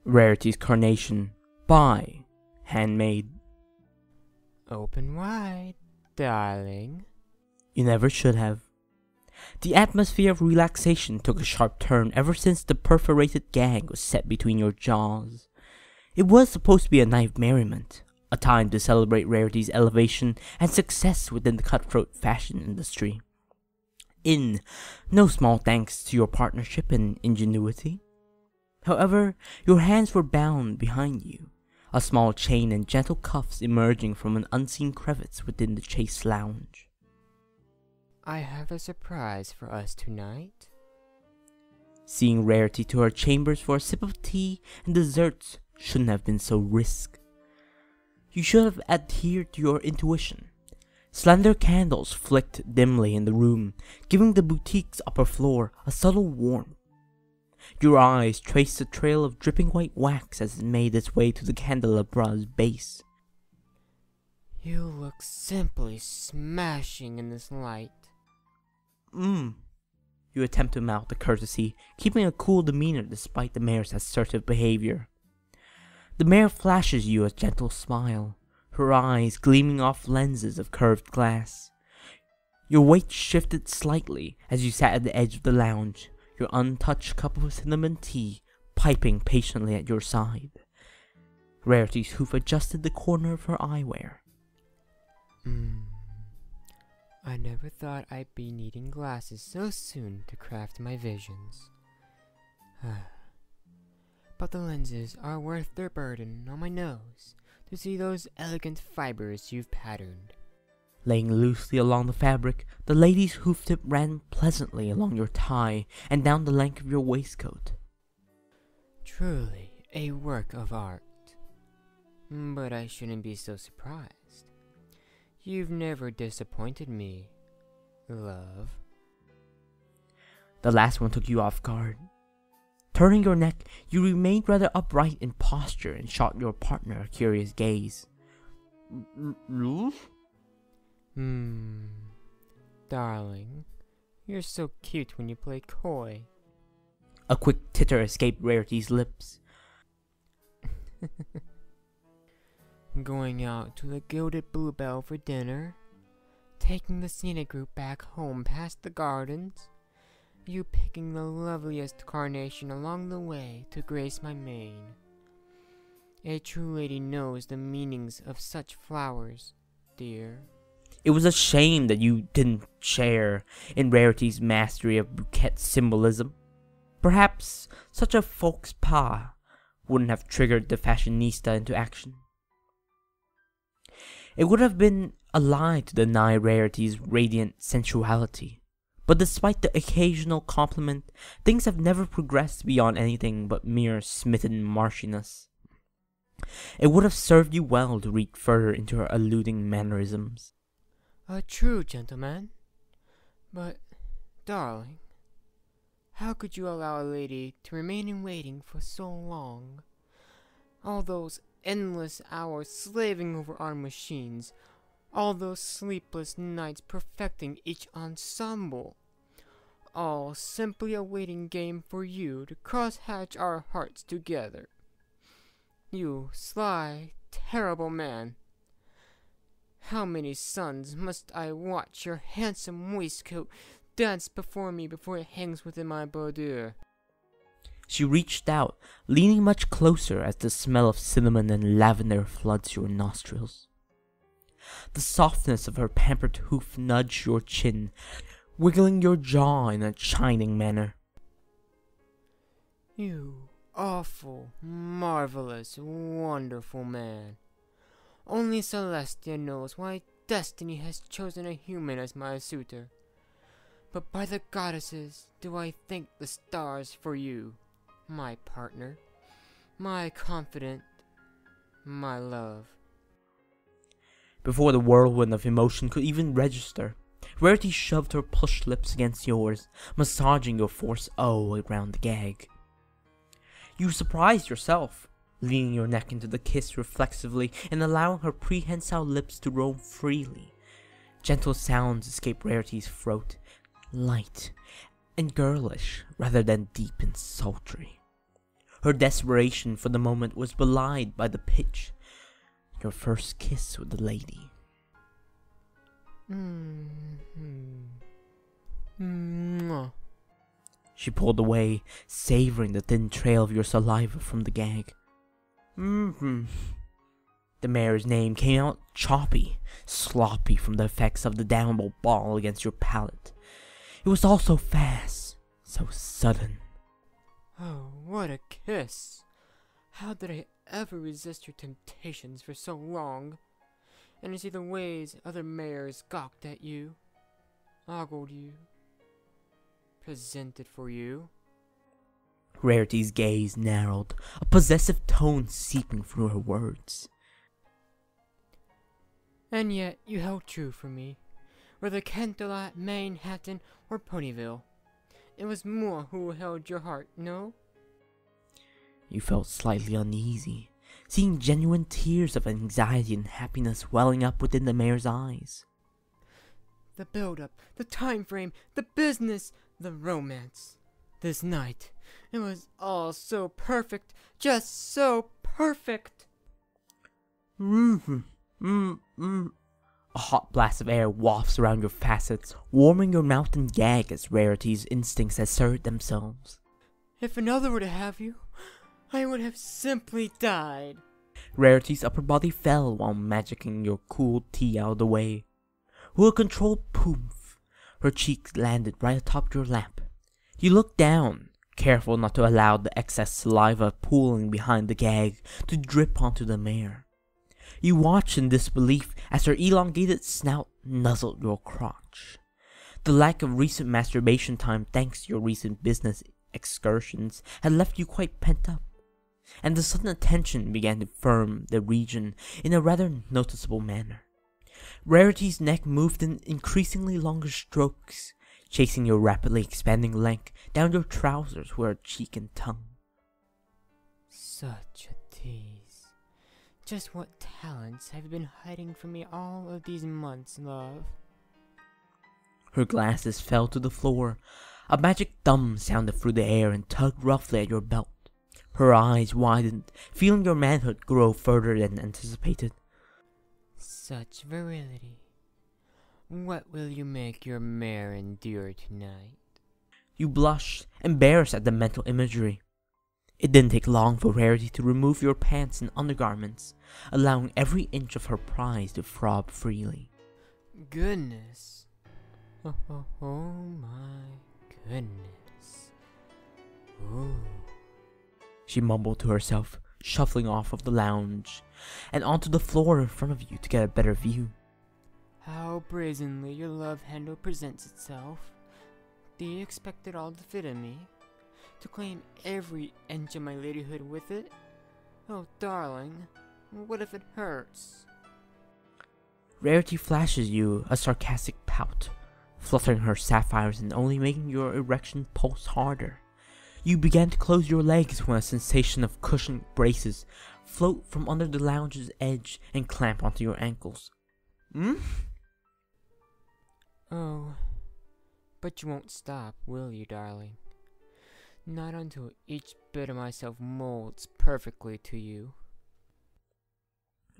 Rarity's Carnation by Handmade. Open wide, darling. You never should have. The atmosphere of relaxation took a sharp turn ever since the perforated gag was set between your jaws. It was supposed to be a night of merriment, a time to celebrate Rarity's elevation and success within the cutthroat fashion industry. In no small thanks to your partnership and ingenuity. However, your hands were bound behind you, a small chain and gentle cuffs emerging from an unseen crevice within the chaste lounge. I have a surprise for us tonight. Seeing Rarity to her chambers for a sip of tea and desserts shouldn't have been so risky. You should have adhered to your intuition. Slender candles flicked dimly in the room, giving the boutique's upper floor a subtle warmth. Your eyes traced a trail of dripping white wax as it made its way to the candelabra's base. You look simply smashing in this light. You attempt to mouth a courtesy, keeping a cool demeanor despite the mare's assertive behavior. The mare flashes you a gentle smile, her eyes gleaming off lenses of curved glass. Your weight shifted slightly as you sat at the edge of the lounge, your untouched cup of cinnamon tea piping patiently at your side. Rarity's hoof adjusted the corner of her eyewear. I never thought I'd be needing glasses so soon to craft my visions. But the lenses are worth their burden on my nose to see those elegant fibers you've patterned. Laying loosely along the fabric, the lady's hoof tip ran pleasantly along your thigh and down the length of your waistcoat. Truly a work of art. But I shouldn't be so surprised. You've never disappointed me, love. The last one took you off guard. Turning your neck, you remained rather upright in posture and shot your partner a curious gaze. Darling, you're so cute when you play coy. A quick titter escaped Rarity's lips. Going out to the Gilded Bluebell for dinner? Taking the scenic route back home past the gardens? You picking the loveliest carnation along the way to grace my mane? A true lady knows the meanings of such flowers, dear. It was a shame that you didn't share in Rarity's mastery of bouquet symbolism. Perhaps such a faux pas wouldn't have triggered the fashionista into action. It would have been a lie to deny Rarity's radiant sensuality, but despite the occasional compliment, things have never progressed beyond anything but mere smitten marshiness. It would have served you well to read further into her alluding mannerisms. A true gentleman. But, darling, how could you allow a lady to remain in waiting for so long? All those endless hours slaving over our machines, all those sleepless nights perfecting each ensemble, all simply a waiting game for you to cross-hatch our hearts together. You sly, terrible man. How many suns must I watch your handsome waistcoat dance before me before it hangs within my boudoir? She reached out, leaning much closer as the smell of cinnamon and lavender floods your nostrils. The softness of her pampered hoof nudged your chin, wiggling your jaw in a chiding manner. You awful, marvelous, wonderful man. Only Celestia knows why destiny has chosen a human as my suitor. But by the goddesses do I thank the stars for you, my partner, my confidant, my love. Before the whirlwind of emotion could even register, Rarity shoved her plush lips against yours, massaging your force O around the gag. You surprised yourself, leaning your neck into the kiss reflexively and allowing her prehensile lips to roam freely. Gentle sounds escaped Rarity's throat, light and girlish rather than deep and sultry. Her desperation for the moment was belied by the pitch. Your first kiss with the lady. She pulled away, savoring the thin trail of your saliva from the gag. The mare's name came out choppy, sloppy from the effects of the downward ball against your palate. It was all so fast, so sudden. Oh, what a kiss! How did I ever resist your temptations for so long? And you see the ways other mares gawked at you, ogled you, presented for you. Rarity's gaze narrowed, a possessive tone seeping through her words. And yet you held true for me, whether Canterlot, Manhattan, or Ponyville. It was more who held your heart, no? You felt slightly uneasy, seeing genuine tears of anxiety and happiness welling up within the mare's eyes. The build-up, the time frame, the business, the romance. This night, it was all so perfect, just so perfect. A hot blast of air wafts around your facets, warming your mouth and gag as Rarity's instincts assert themselves. If another were to have you, I would have simply died. Rarity's upper body fell while magicking your cool tea out of the way. With a controlled poof, her cheeks landed right atop your lap. You looked down, careful not to allow the excess saliva pooling behind the gag to drip onto the mare. You watched in disbelief as her elongated snout nuzzled your crotch. The lack of recent masturbation time thanks to your recent business excursions had left you quite pent up, and the sudden attention began to firm the region in a rather noticeable manner. Rarity's neck moved in increasingly longer strokes, chasing your rapidly expanding length down your trousers with her cheek and tongue. Such a tease. Just what talents have you been hiding from me all of these months, love? Her glasses fell to the floor. A magic thumb sounded through the air and tugged roughly at your belt. Her eyes widened, feeling your manhood grow further than anticipated. Such virility. What will you make your mare endure tonight? You blushed, embarrassed at the mental imagery. It didn't take long for Rarity to remove your pants and undergarments, allowing every inch of her prize to throb freely. Goodness. Oh my goodness. Ooh. She mumbled to herself, shuffling off of the lounge and onto the floor in front of you to get a better view. How brazenly your love handle presents itself. Do you expect it all to fit in me? To claim every inch of my ladyhood with it? Oh, darling, what if it hurts? Rarity flashes you a sarcastic pout, fluttering her sapphires and only making your erection pulse harder. You began to close your legs when a sensation of cushioned braces float from under the lounge's edge and clamp onto your ankles. Oh, but you won't stop, will you, darling? Not until each bit of myself molds perfectly to you.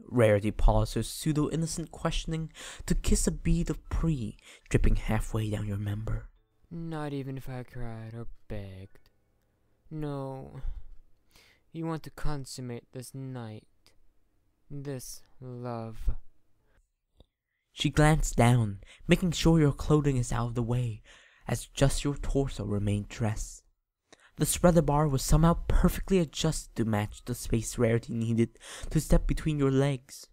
Rarity paused her pseudo-innocent questioning to kiss a bead of pre dripping halfway down your member. Not even if I cried or begged. No. You want to consummate this night. This love. She glanced down, making sure your clothing is out of the way, as just your torso remained dressed. The spreader bar was somehow perfectly adjusted to match the space Rarity needed to step between your legs.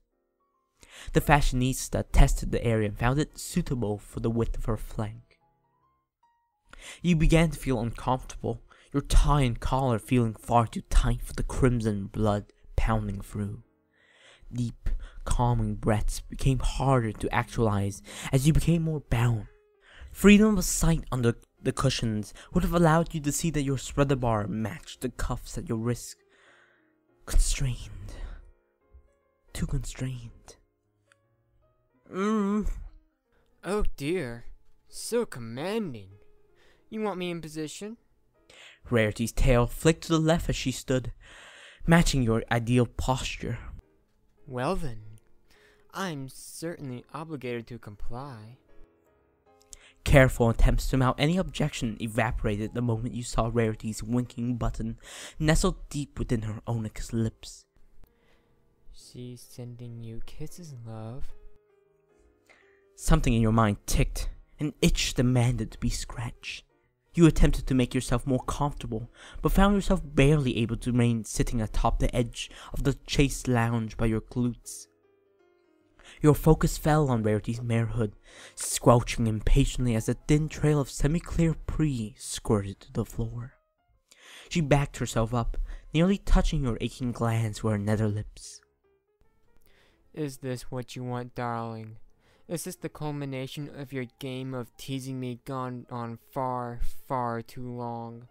The fashionista tested the area and found it suitable for the width of her flank. You began to feel uncomfortable, your tie and collar feeling far too tight for the crimson blood pounding through. Deep, calming breaths became harder to actualize as you became more bound. Freedom of sight under the cushions would have allowed you to see that your spreader bar matched the cuffs at your wrist. Constrained. Too constrained. Oh dear. So commanding. You want me in position? Rarity's tail flicked to the left as she stood, matching your ideal posture. Well then, I'm certainly obligated to comply. Careful attempts to mount any objection evaporated the moment you saw Rarity's winking button nestled deep within her onyx lips. She's sending you kisses, love. Something in your mind ticked. An itch demanded to be scratched. You attempted to make yourself more comfortable, but found yourself barely able to remain sitting atop the edge of the chaste lounge by your glutes. Your focus fell on Rarity's marehood, squelching impatiently as a thin trail of semi-clear pee squirted to the floor. She backed herself up, nearly touching your aching glands with her nether lips. Is this what you want, darling? Is this the culmination of your game of teasing me gone on far, far too long?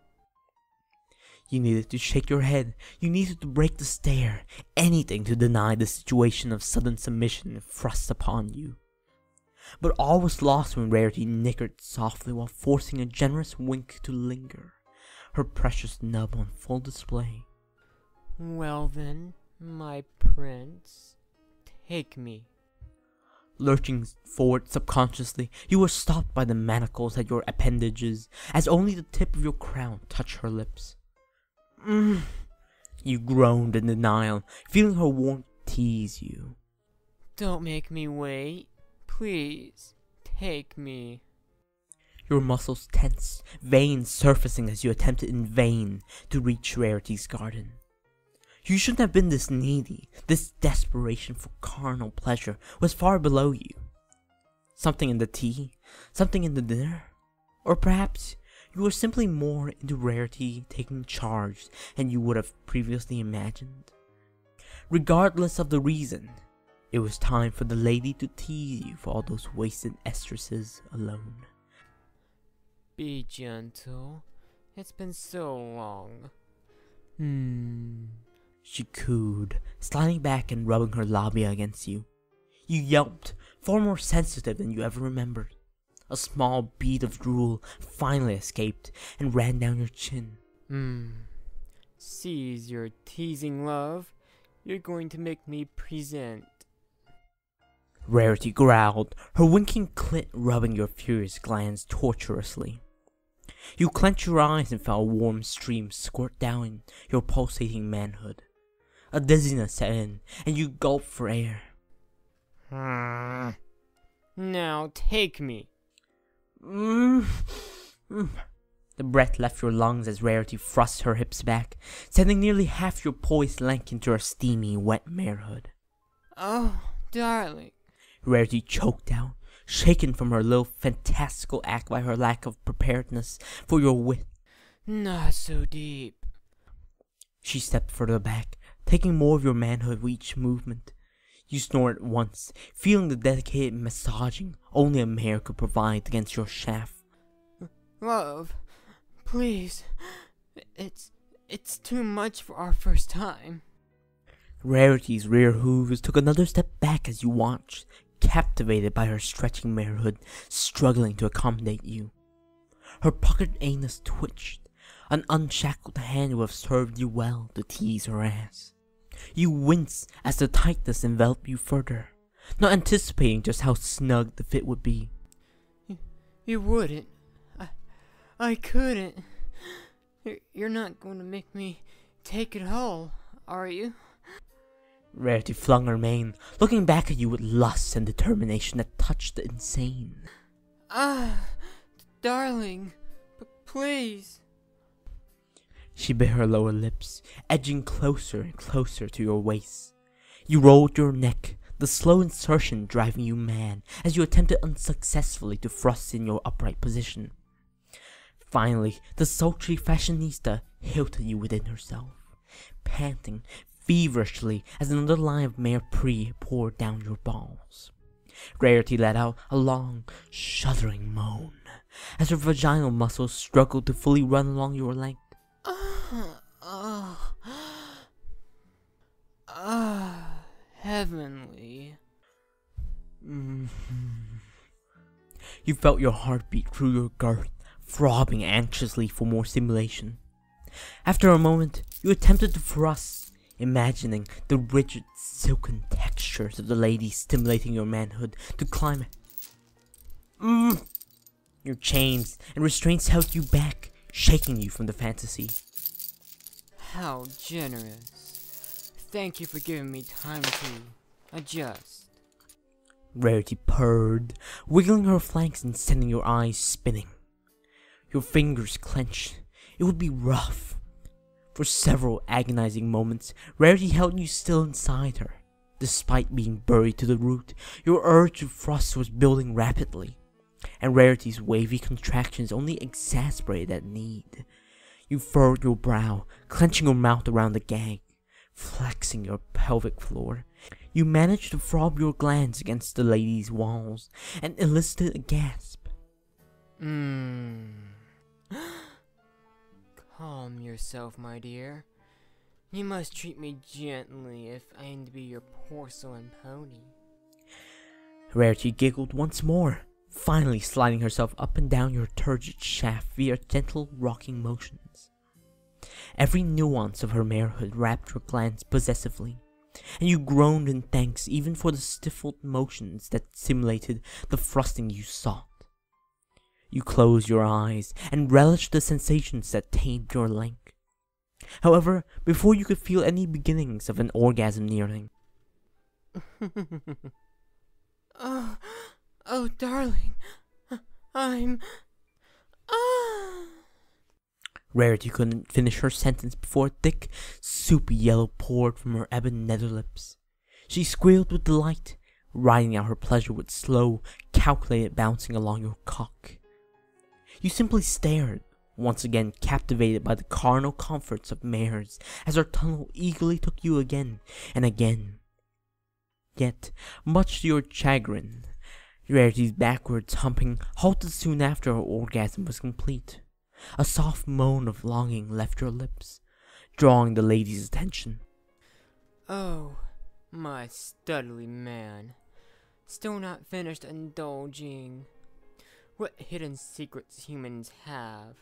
You needed to shake your head. You needed to break the stare. Anything to deny the situation of sudden submission thrust upon you. But all was lost when Rarity nickered softly while forcing a generous wink to linger, her precious nub on full display. Well then, my prince, take me. Lurching forward subconsciously, you were stopped by the manacles at your appendages as only the tip of your crown touched her lips. You groaned in denial, feeling her warmth tease you. Don't make me wait. Please, take me. Your muscles tensed, veins surfacing as you attempted in vain to reach Rarity's garden. You shouldn't have been this needy. This desperation for carnal pleasure was far below you. Something in the tea? Something in the dinner? Or perhaps you were simply more into Rarity taking charge than you would have previously imagined? Regardless of the reason, it was time for the lady to tease you for all those wasted estresses alone. Be gentle. It's been so long. She cooed, sliding back and rubbing her labia against you. You yelped, far more sensitive than you ever remembered. A small bead of drool finally escaped and ran down your chin. Seize your teasing, love. You're going to make me present. Rarity growled, her winking clit rubbing your furious glands torturously. You clenched your eyes and felt a warm stream squirt down your pulsating manhood. A dizziness set in, and you gulped for air. Now take me. The breath left your lungs as Rarity thrust her hips back, sending nearly half your poised length into her steamy, wet marehood. Oh, darling. Rarity choked out, shaken from her little fantastical act by her lack of preparedness for your wit. Not so deep. She stepped further back, taking more of your manhood with each movement. You snorted once, feeling the dedicated massaging only a mare could provide against your shaft. Love, please. It's too much for our first time. Rarity's rear hooves took another step back as you watched, captivated by her stretching marehood struggling to accommodate you. Her puckered anus twitched. An unshackled hand would have served you well to tease her ass. You winced as the tightness enveloped you further, not anticipating just how snug the fit would be. You wouldn't. I couldn't. You're not going to make me take it all, are you? Rarity flung her mane, looking back at you with lust and determination that touched the insane. Darling, please. She bit her lower lips, edging closer and closer to your waist. You rolled your neck, the slow insertion driving you mad as you attempted unsuccessfully to thrust in your upright position. Finally, the sultry fashionista hilted you within herself, panting feverishly as another line of mare pee poured down your balls. Rarity let out a long, shuddering moan as her vaginal muscles struggled to fully run along your length. Heavenly. You felt your heartbeat through your girth, throbbing anxiously for more stimulation. After a moment, you attempted to thrust, imagining the rigid, silken textures of the lady stimulating your manhood to climb. Your chains and restraints held you back, shaking you from the fantasy. How generous. Thank you for giving me time to adjust. Rarity purred, wiggling her flanks and sending your eyes spinning. Your fingers clenched. It would be rough. For several agonizing moments, Rarity held you still inside her. Despite being buried to the root, your urge to thrust was building rapidly, and Rarity's wavy contractions only exacerbated that need. You furrowed your brow, clenching your mouth around the gag, flexing your pelvic floor. You managed to throb your glands against the lady's walls, and elicited a gasp. Calm yourself, my dear. You must treat me gently if I am to be your porcelain pony. Rarity giggled once more, finally sliding herself up and down your turgid shaft via gentle rocking motions. Every nuance of her marehood wrapped your glance possessively, and you groaned in thanks even for the stifled motions that simulated the thrusting you sought. You closed your eyes and relished the sensations that tamed your length. However, before you could feel any beginnings of an orgasm nearing. Oh, darling, I'm... Rarity couldn't finish her sentence before a thick, soupy yellow poured from her ebon netherlips. She squealed with delight, riding out her pleasure with slow, calculated bouncing along your cock. You simply stared, once again captivated by the carnal comforts of mares, as her tunnel eagerly took you again and again. Yet, much to your chagrin, Rarity's backwards humping halted soon after her orgasm was complete. A soft moan of longing left your lips, drawing the lady's attention. Oh, my studly man. Still not finished indulging. What hidden secrets humans have.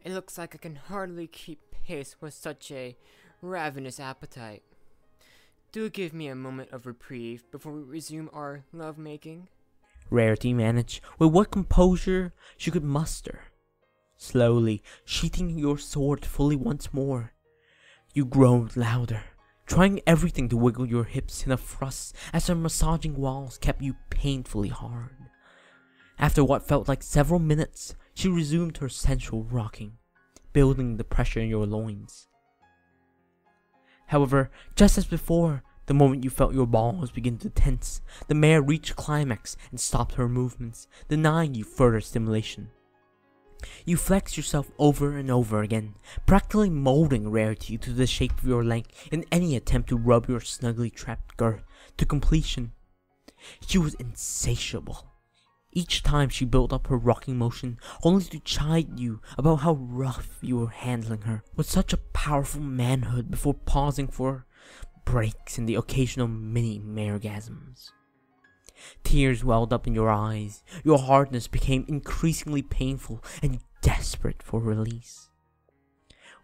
It looks like I can hardly keep pace with such a ravenous appetite. Do give me a moment of reprieve before we resume our lovemaking. Rarity managed with what composure she could muster. Slowly sheathing your sword fully once more, you groaned louder, trying everything to wiggle your hips in a thrust as her massaging walls kept you painfully hard. After what felt like several minutes, she resumed her sensual rocking, building the pressure in your loins. However, just as before, the moment you felt your balls begin to tense, the mare reached climax and stopped her movements, denying you further stimulation. You flexed yourself over and over again, practically molding Rarity to the shape of your length in any attempt to rub your snugly trapped girth to completion. She was insatiable. Each time she built up her rocking motion, only to chide you about how rough you were handling her with such a powerful manhood before pausing for breaks in the occasional mini maregasms. Tears welled up in your eyes, your hardness became increasingly painful and desperate for release.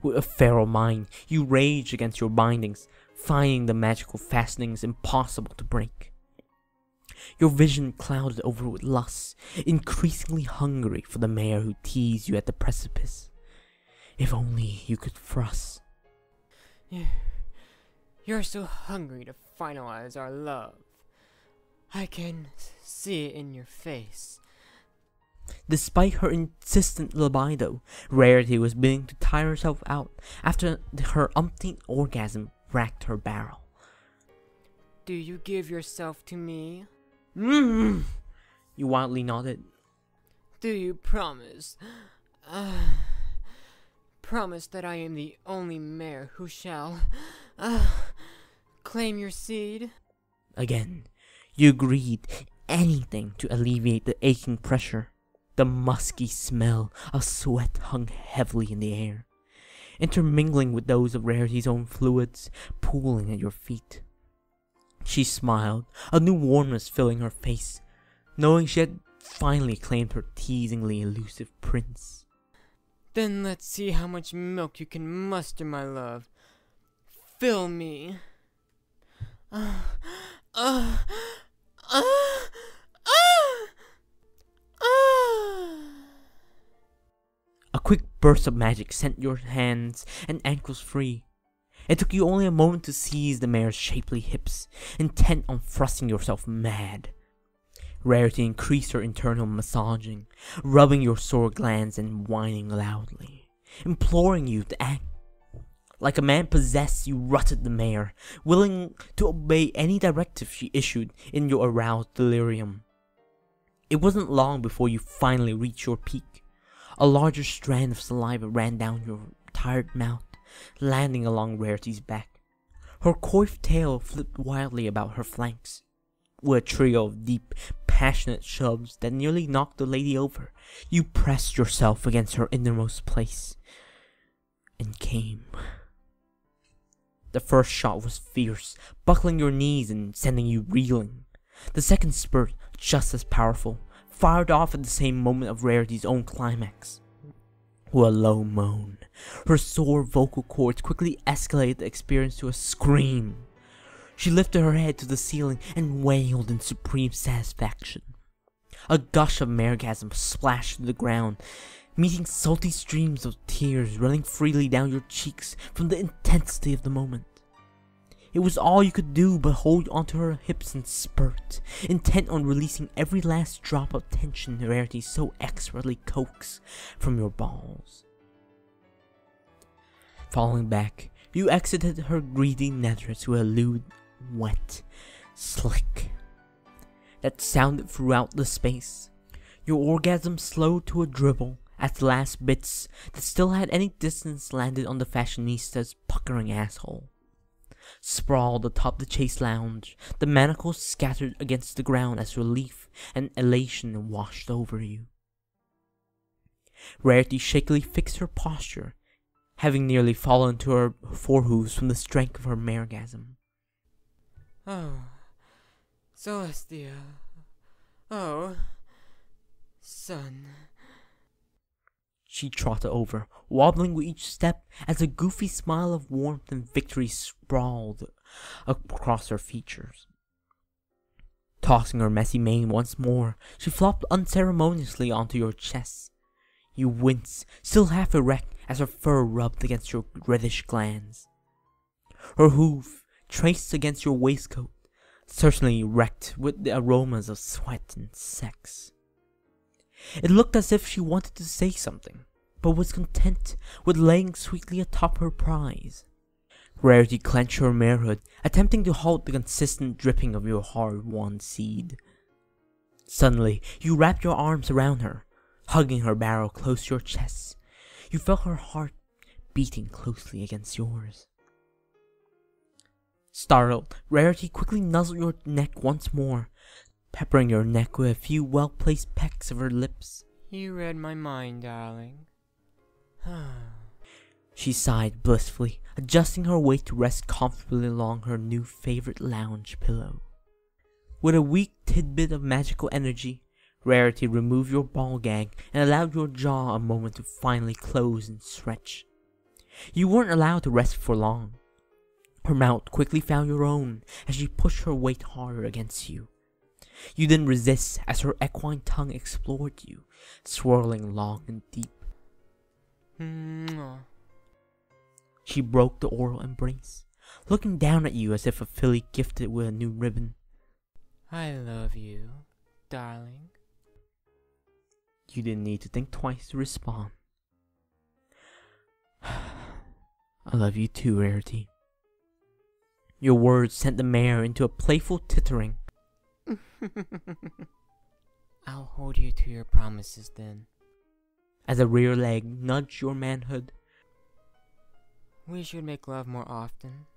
With a feral mind, you raged against your bindings, finding the magical fastenings impossible to break. Your vision clouded over with lust, increasingly hungry for the mare who teased you at the precipice. If only you could thrust. You're so hungry to finalize our love. I can see it in your face. Despite her insistent libido, Rarity was beginning to tire herself out after her umpteenth orgasm racked her barrel. Do you give yourself to me? You wildly nodded. Do you promise? Promise that I am the only mare who shall claim your seed? Again, you agreed anything to alleviate the aching pressure. The musky smell of sweat hung heavily in the air, intermingling with those of Rarity's own fluids pooling at your feet. She smiled, a new warmness filling her face, knowing she had finally claimed her teasingly elusive prince. Then let's see how much milk you can muster, my love. Fill me. A quick burst of magic sent your hands and ankles free. It took you only a moment to seize the mare's shapely hips, intent on thrusting yourself mad. Rarity increased her internal massaging, rubbing your sore glands and whining loudly, imploring you to act. Like a man possessed, you rutted the mare, willing to obey any directive she issued in your aroused delirium. It wasn't long before you finally reached your peak. A larger strand of saliva ran down your tired mouth, landing along Rarity's back. Her coiffed tail flipped wildly about her flanks. With a trio of deep, passionate shoves that nearly knocked the lady over, you pressed yourself against her innermost place, and came. The first shot was fierce, buckling your knees and sending you reeling. The second spurt, just as powerful, fired off at the same moment of Rarity's own climax. With a low moan, her sore vocal cords quickly escalated the experience to a scream. She lifted her head to the ceiling and wailed in supreme satisfaction. A gush of maregasm splashed to the ground, meeting salty streams of tears running freely down your cheeks from the intensity of the moment. It was all you could do but hold onto her hips and spurt, intent on releasing every last drop of tension Rarity so expertly coaxed from your balls. Falling back, you exited her greedy nethers with a lewd, wet slick that sounded throughout the space. Your orgasm slowed to a dribble as the last bits that still had any distance landed on the fashionista's puckering asshole. Sprawled atop the chase lounge, the manacles scattered against the ground as relief and elation washed over you. Rarity shakily fixed her posture, having nearly fallen to her forehooves from the strength of her maregasm. Oh, Celestia. Oh, son. She trotted over, wobbling with each step as a goofy smile of warmth and victory sprawled across her features. Tossing her messy mane once more, she flopped unceremoniously onto your chest. You winced, still half erect, as her fur rubbed against your reddish glands. Her hoof traced against your waistcoat, certainly wrecked with the aromas of sweat and sex. It looked as if she wanted to say something, but was content with laying sweetly atop her prize. Rarity clenched her marehood, attempting to halt the consistent dripping of your hard-won seed. Suddenly, you wrapped your arms around her, hugging her barrel close to your chest. You felt her heart beating closely against yours. Startled, Rarity quickly nuzzled your neck once more, peppering your neck with a few well-placed pecks of her lips. You read my mind, darling. She sighed blissfully, adjusting her weight to rest comfortably along her new favorite lounge pillow. With a weak tidbit of magical energy, Rarity removed your ball gag and allowed your jaw a moment to finally close and stretch. You weren't allowed to rest for long. Her mouth quickly found your own as she pushed her weight harder against you. You didn't resist as her equine tongue explored you, swirling long and deep. She broke the oral embrace, looking down at you as if a filly gifted with a new ribbon. I love you, darling. You didn't need to think twice to respond. I love you too, Rarity. Your words sent the mare into a playful tittering. I'll hold you to your promises then. As a rear leg nudged your manhood. We should make love more often,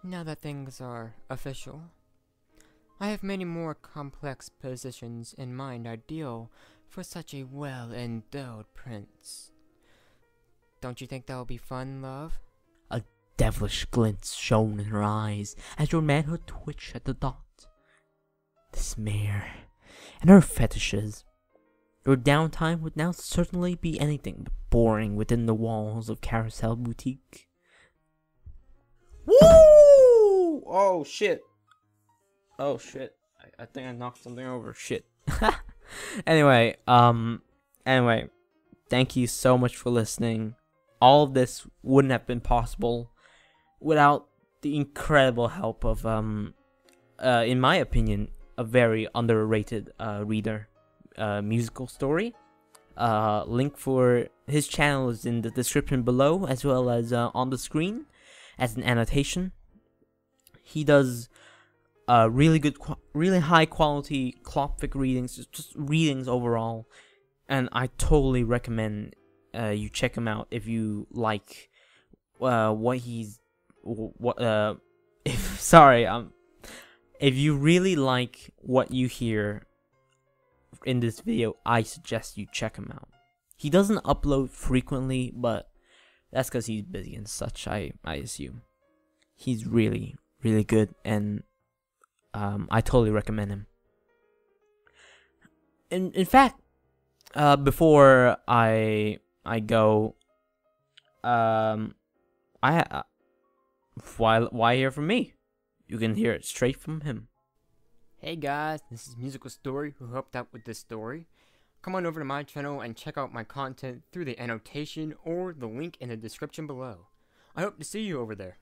now that things are official. I have many more complex positions in mind ideal for such a well-endowed prince. Don't you think that'll be fun, love? A devilish glint shone in her eyes as your manhood twitched at the thought. This mare and her fetishes. Your downtime would now certainly be anything but boring within the walls of Carousel Boutique. Woo! Oh shit. Oh shit. I think I knocked something over. Shit. Anyway, thank you so much for listening. All of this wouldn't have been possible without the incredible help of in my opinion, a very underrated reader, Musical Story. Link for his channel is in the description below, as well as on the screen as an annotation. He does really good, really high quality Clop readings, just readings overall, and I totally recommend you check him out if you like if you really like what you hear in this video, I suggest you check him out. He doesn't upload frequently, but that's because he's busy and such, I assume. He's really, really good, and I totally recommend him. In fact, before I go, why hear from me? You can hear it straight from him. Hey guys, this is Musical Story who helped out with this story. Come on over to my channel and check out my content through the annotation or the link in the description below. I hope to see you over there.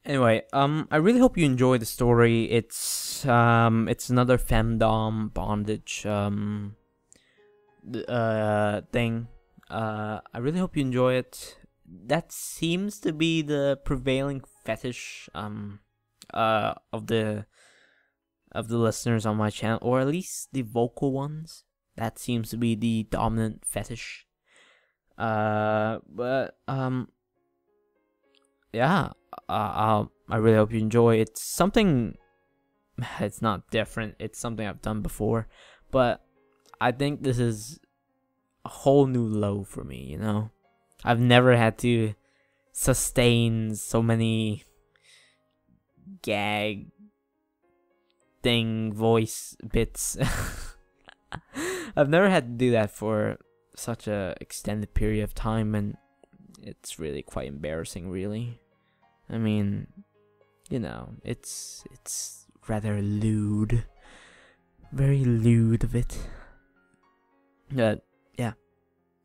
Anyway, I really hope you enjoy the story. It's another femdom bondage thing. I really hope you enjoy it. That seems to be the prevailing fetish of the listeners on my channel, or at least the vocal ones. That seems to be the dominant fetish. Yeah. I really hope you enjoy. It's something. It's not different. It's something I've done before, but I think this is a whole new low for me. You know, I've never had to sustain so many gag thing voice bits. I've never had to do that for such a extended period of time, and it's really quite embarrassing, really. I mean, you know, it's rather lewd, very lewd of it. Yeah.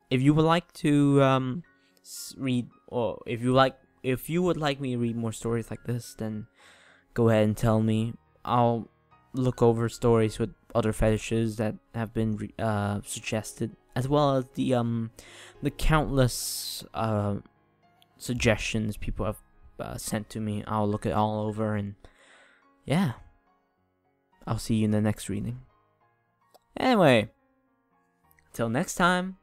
If you would like to read, or if you would like me to read more stories like this, then go ahead and tell me. I'll look over stories with other fetishes that have been suggested, as well as the countless suggestions people have sent to me. I'll look it all over, and yeah, I'll see you in the next reading. Anyway, till next time,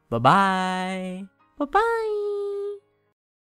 bye bye.